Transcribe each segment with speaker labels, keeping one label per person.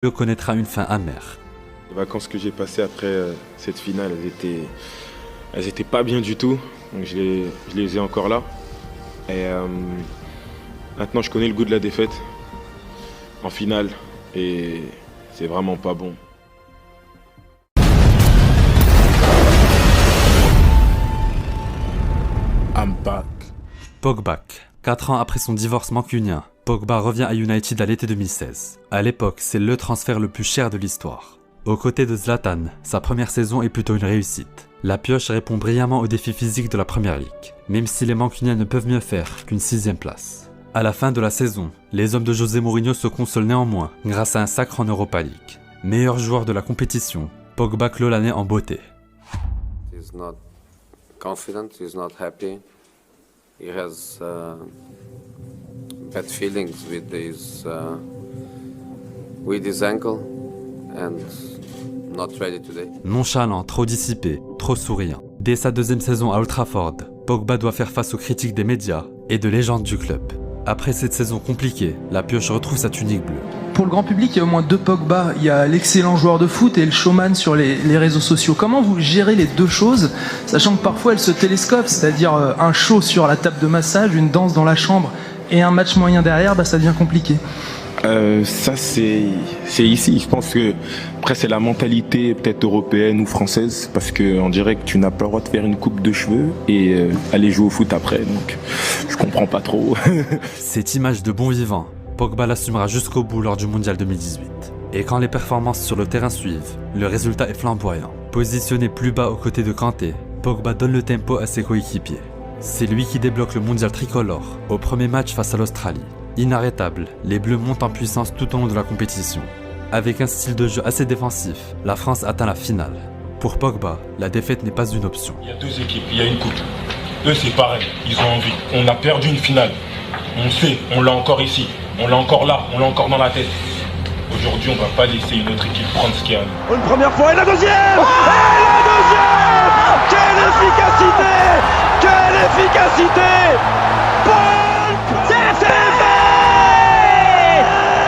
Speaker 1: Le connaîtra une fin amère.
Speaker 2: Les vacances que j'ai passées après cette finale, elles étaient pas bien du tout. Donc je les ai encore là. Et maintenant, je connais le goût de la défaite en finale. Et c'est vraiment pas bon.
Speaker 3: I'm back.
Speaker 1: Pogba. 4 ans après son divorce mancunien, Pogba revient à United à l'été 2016. À l'époque, c'est le transfert le plus cher de l'histoire. Aux côtés de Zlatan, sa première saison est plutôt une réussite. La pioche répond brillamment aux défis physiques de la Premier League, même si les mancuniens ne peuvent mieux faire qu'une 6ème place. À la fin de la saison, les hommes de José Mourinho se consolent néanmoins grâce à un sacre en Europa League. Meilleur joueur de la compétition, Pogba clôt l'année en beauté.
Speaker 4: He's not confident, he's not happy. He has bad feelings with his ankle and not ready today.
Speaker 1: Nonchalant, trop dissipé, trop souriant. Dès sa 2e saison à Old Trafford, Pogba doit faire face aux critiques des médias et de légendes du club. Après cette saison compliquée, la pioche retrouve sa tunique bleue.
Speaker 5: Pour le grand public, il y a au moins 2 Pogba. Il y a l'excellent joueur de foot et le showman sur les réseaux sociaux. Comment vous gérez les deux choses, sachant que parfois elles se télescopent, c'est-à-dire un show sur la table de massage, une danse dans la chambre et un match moyen derrière, ça devient compliqué.
Speaker 2: Ça c'est ici. Je pense que après c'est la mentalité peut-être européenne ou française, parce que on dirait que tu n'as pas le droit de faire une coupe de cheveux et aller jouer au foot après. Donc je comprends pas trop.
Speaker 1: Cette image de bon vivant, Pogba l'assumera jusqu'au bout lors du Mondial 2018. Et quand les performances sur le terrain suivent, le résultat est flamboyant. Positionné plus bas aux côtés de Kanté, Pogba donne le tempo à ses coéquipiers. C'est lui qui débloque le Mondial tricolore au premier match face à l'Australie. Inarrêtable, les Bleus montent en puissance tout au long de la compétition. Avec un style de jeu assez défensif, la France atteint la finale. Pour Pogba, la défaite n'est pas une option.
Speaker 3: Il y a 2 équipes, il y a une coupe. Eux c'est pareil, ils ont envie. On a perdu une finale. On sait, on l'a encore ici. On l'a encore là, on l'a encore dans la tête. Aujourd'hui, on va pas laisser une autre équipe prendre ce qu'il y a.
Speaker 6: Une première fois et la deuxième. Et la deuxième. Quelle efficacité. Quelle efficacité. Paul, c'est fait.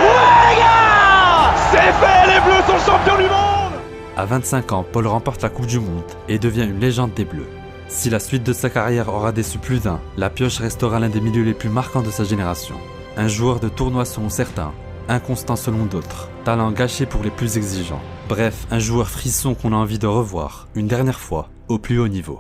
Speaker 6: Ouais les gars, c'est fait, les Bleus sont champions du monde.
Speaker 1: À 25 ans, Paul remporte la Coupe du Monde et devient une légende des Bleus. Si la suite de sa carrière aura déçu plus d'un, la pioche restera l'un des milieux les plus marquants de sa génération. Un joueur de tournoi selon certains, inconstant selon d'autres, talent gâché pour les plus exigeants. Bref, un joueur frisson qu'on a envie de revoir, une dernière fois, au plus haut niveau.